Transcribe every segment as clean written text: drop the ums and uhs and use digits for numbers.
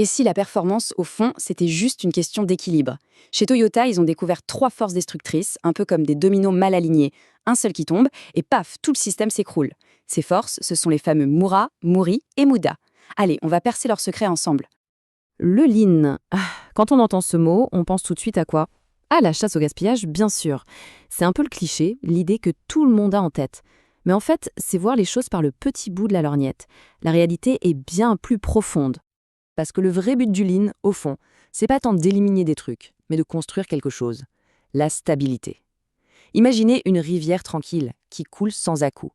Et si la performance, au fond, c'était juste une question d'équilibre? Chez Toyota, ils ont découvert 3 forces destructrices, un peu comme des dominos mal alignés. Un seul qui tombe, et paf, tout le système s'écroule. Ces forces, ce sont les fameux Mura, Muri et Muda. Allez, on va percer leurs secrets ensemble. Le lean. Quand on entend ce mot, on pense tout de suite à quoi? À la chasse au gaspillage, bien sûr. C'est un peu le cliché, l'idée que tout le monde a en tête. Mais en fait, c'est voir les choses par le petit bout de la lorgnette. La réalité est bien plus profonde. Parce que le vrai but du lean, au fond, c'est pas tant d'éliminer des trucs, mais de construire quelque chose. La stabilité. Imaginez une rivière tranquille, qui coule sans à-coups.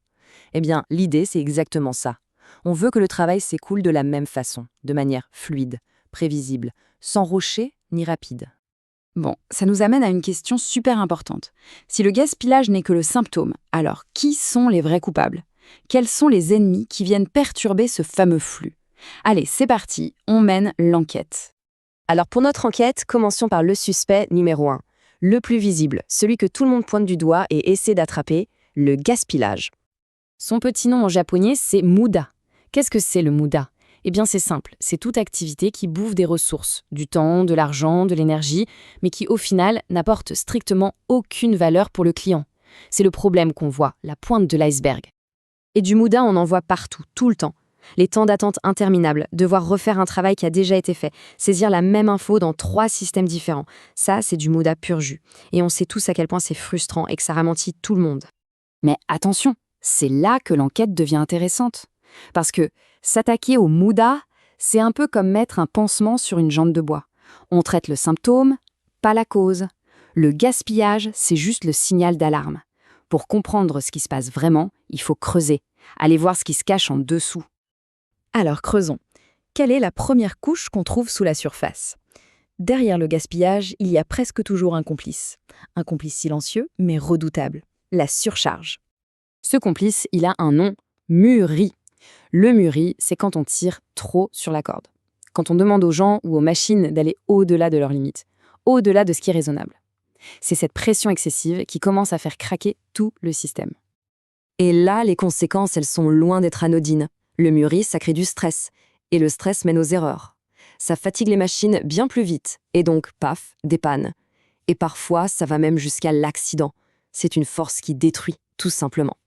Eh bien, l'idée, c'est exactement ça. On veut que le travail s'écoule de la même façon, de manière fluide, prévisible, sans rocher ni rapide. Bon, ça nous amène à une question super importante. Si le gaspillage n'est que le symptôme, alors qui sont les vrais coupables? Quels sont les ennemis qui viennent perturber ce fameux flux? Allez, c'est parti, on mène l'enquête. Alors pour notre enquête, commençons par le suspect numéro 1. Le plus visible, celui que tout le monde pointe du doigt et essaie d'attraper, le gaspillage. Son petit nom en japonais, c'est Muda. Qu'est-ce que c'est le Muda? Eh bien c'est simple, c'est toute activité qui bouffe des ressources, du temps, de l'argent, de l'énergie, mais qui au final n'apporte strictement aucune valeur pour le client. C'est le problème qu'on voit, la pointe de l'iceberg. Et du Muda, on en voit partout, tout le temps. Les temps d'attente interminables, devoir refaire un travail qui a déjà été fait, saisir la même info dans 3 systèmes différents. Ça, c'est du Muda pur jus. Et on sait tous à quel point c'est frustrant et que ça ralentit tout le monde. Mais attention, c'est là que l'enquête devient intéressante. Parce que s'attaquer au Muda, c'est un peu comme mettre un pansement sur une jambe de bois. On traite le symptôme, pas la cause. Le gaspillage, c'est juste le signal d'alarme. Pour comprendre ce qui se passe vraiment, il faut creuser, aller voir ce qui se cache en dessous. Alors creusons. Quelle est la première couche qu'on trouve sous la surface? Derrière le gaspillage, il y a presque toujours un complice. Un complice silencieux, mais redoutable. La surcharge. Ce complice, il a un nom, Muri. Le Muri, c'est quand on tire trop sur la corde. Quand on demande aux gens ou aux machines d'aller au-delà de leurs limites, au-delà de ce qui est raisonnable. C'est cette pression excessive qui commence à faire craquer tout le système. Et là, les conséquences, elles sont loin d'être anodines. Le Muri, ça crée du stress. Et le stress mène aux erreurs. Ça fatigue les machines bien plus vite. Et donc, paf, des pannes. Et parfois, ça va même jusqu'à l'accident. C'est une force qui détruit, tout simplement.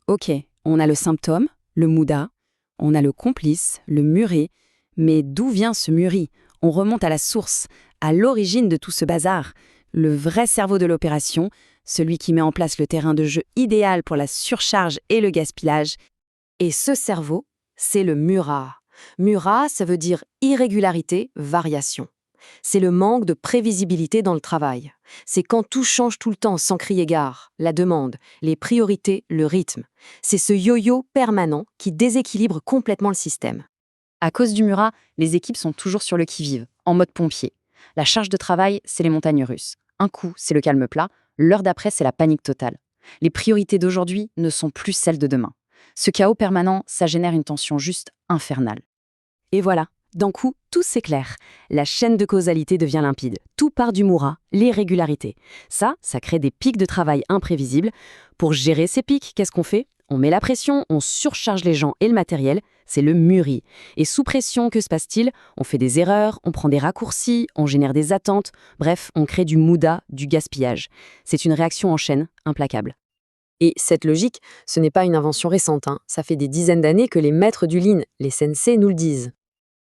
Ok, on a le symptôme, le Muda, on a le complice, le Muri. Mais d'où vient ce Muri? On remonte à la source, à l'origine de tout ce bazar. Le vrai cerveau de l'opération, celui qui met en place le terrain de jeu idéal pour la surcharge et le gaspillage. Et ce cerveau, c'est le Mura. Mura, ça veut dire irrégularité, variation. C'est le manque de prévisibilité dans le travail. C'est quand tout change tout le temps sans crier gare, la demande, les priorités, le rythme. C'est ce yo-yo permanent qui déséquilibre complètement le système. À cause du Mura, les équipes sont toujours sur le qui-vive, en mode pompier. La charge de travail, c'est les montagnes russes. Un coup, c'est le calme plat, l'heure d'après, c'est la panique totale. Les priorités d'aujourd'hui ne sont plus celles de demain. Ce chaos permanent, ça génère une tension juste infernale. Et voilà, d'un coup, tout s'éclaire. La chaîne de causalité devient limpide. Tout part du Mura, l'irrégularité. Ça crée des pics de travail imprévisibles. Pour gérer ces pics, qu'est-ce qu'on fait? On met la pression, on surcharge les gens et le matériel. C'est le Muri. Et sous pression, que se passe-t-il? On fait des erreurs, on prend des raccourcis, on génère des attentes. Bref, on crée du Muda, du gaspillage. C'est une réaction en chaîne, implacable. Et cette logique, ce n'est pas une invention récente. Ça fait des dizaines d'années que les maîtres du lean, les sensei, nous le disent.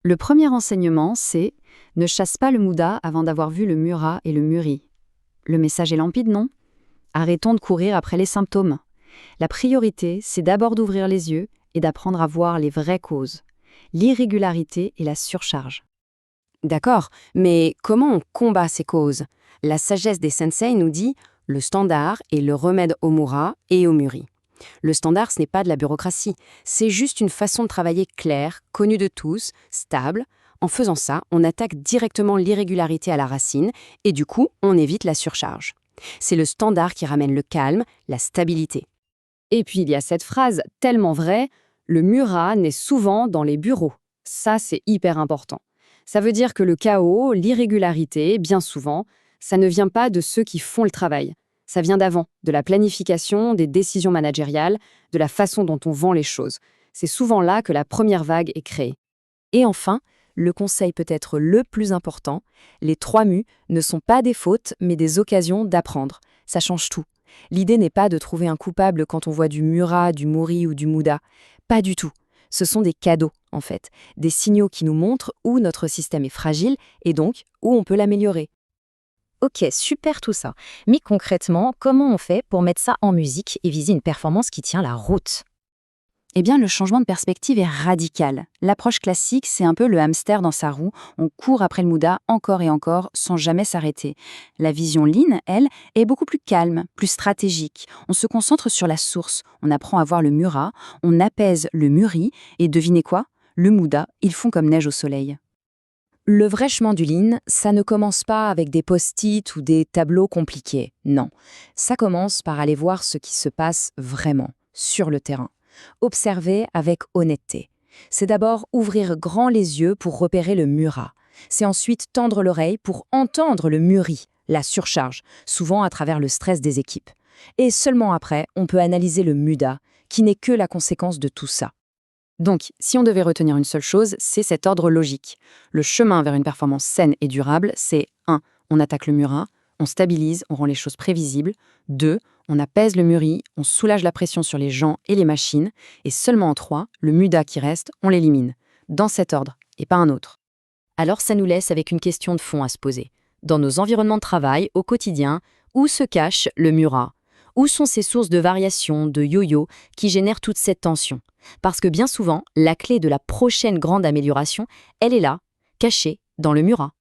Le premier enseignement, c'est « Ne chasse pas le Muda avant d'avoir vu le Mura et le Muri ». Le message est limpide, non? Arrêtons de courir après les symptômes. La priorité, c'est d'abord d'ouvrir les yeux et d'apprendre à voir les vraies causes. L'irrégularité et la surcharge. D'accord, mais comment on combat ces causes? La sagesse des sensei nous dit « Le standard est le remède au Mura et au Muri ». Le standard, ce n'est pas de la bureaucratie, c'est juste une façon de travailler claire, connue de tous, stable. En faisant ça, on attaque directement l'irrégularité à la racine et du coup, on évite la surcharge. C'est le standard qui ramène le calme, la stabilité. Et puis il y a cette phrase tellement vraie, le Mura naît souvent dans les bureaux. Ça, c'est hyper important. Ça veut dire que le chaos, l'irrégularité, bien souvent, ça ne vient pas de ceux qui font le travail. Ça vient d'avant, de la planification, des décisions managériales, de la façon dont on vend les choses. C'est souvent là que la première vague est créée. Et enfin, Le conseil peut-être le plus important, les 3 mus ne sont pas des fautes, mais des occasions d'apprendre. Ça change tout. L'idée n'est pas de trouver un coupable quand on voit du Murat, du Mouri ou du Mouda. Pas du tout. Ce sont des cadeaux, en fait. Des signaux qui nous montrent où notre système est fragile et donc où on peut l'améliorer. Ok, super tout ça. Mais concrètement, comment on fait pour mettre ça en musique et viser une performance qui tient la route? Eh bien, le changement de perspective est radical. L'approche classique, c'est un peu le hamster dans sa roue. On court après le Mouda encore et encore sans jamais s'arrêter. La vision Lean, elle, est beaucoup plus calme, plus stratégique. On se concentre sur la source. On apprend à voir le Murat, on apaise le Muri, et devinez quoi? Le Mouda, ils font comme neige au soleil. Le vrai chemin du Lean, ça ne commence pas avec des post-it ou des tableaux compliqués. Non. Ça commence par aller voir ce qui se passe vraiment, sur le terrain. Observer avec honnêteté. C'est d'abord ouvrir grand les yeux pour repérer le Murat. C'est ensuite tendre l'oreille pour entendre le Muri, la surcharge, souvent à travers le stress des équipes. Et seulement après, on peut analyser le Muda, qui n'est que la conséquence de tout ça. Donc, si on devait retenir une seule chose, c'est cet ordre logique. Le chemin vers une performance saine et durable, c'est 1. On attaque le Murat, on stabilise, on rend les choses prévisibles. 2. On apaise le Muri, on soulage la pression sur les gens et les machines. Et seulement en 3, le Muda qui reste, on l'élimine. Dans cet ordre, et pas un autre. Alors ça nous laisse avec une question de fond à se poser. Dans nos environnements de travail, au quotidien, où se cache le Murat? Où sont ces sources de variation, de yo-yo, qui génèrent toute cette tension? Parce que bien souvent, la clé de la prochaine grande amélioration, elle est là, cachée dans le Murat.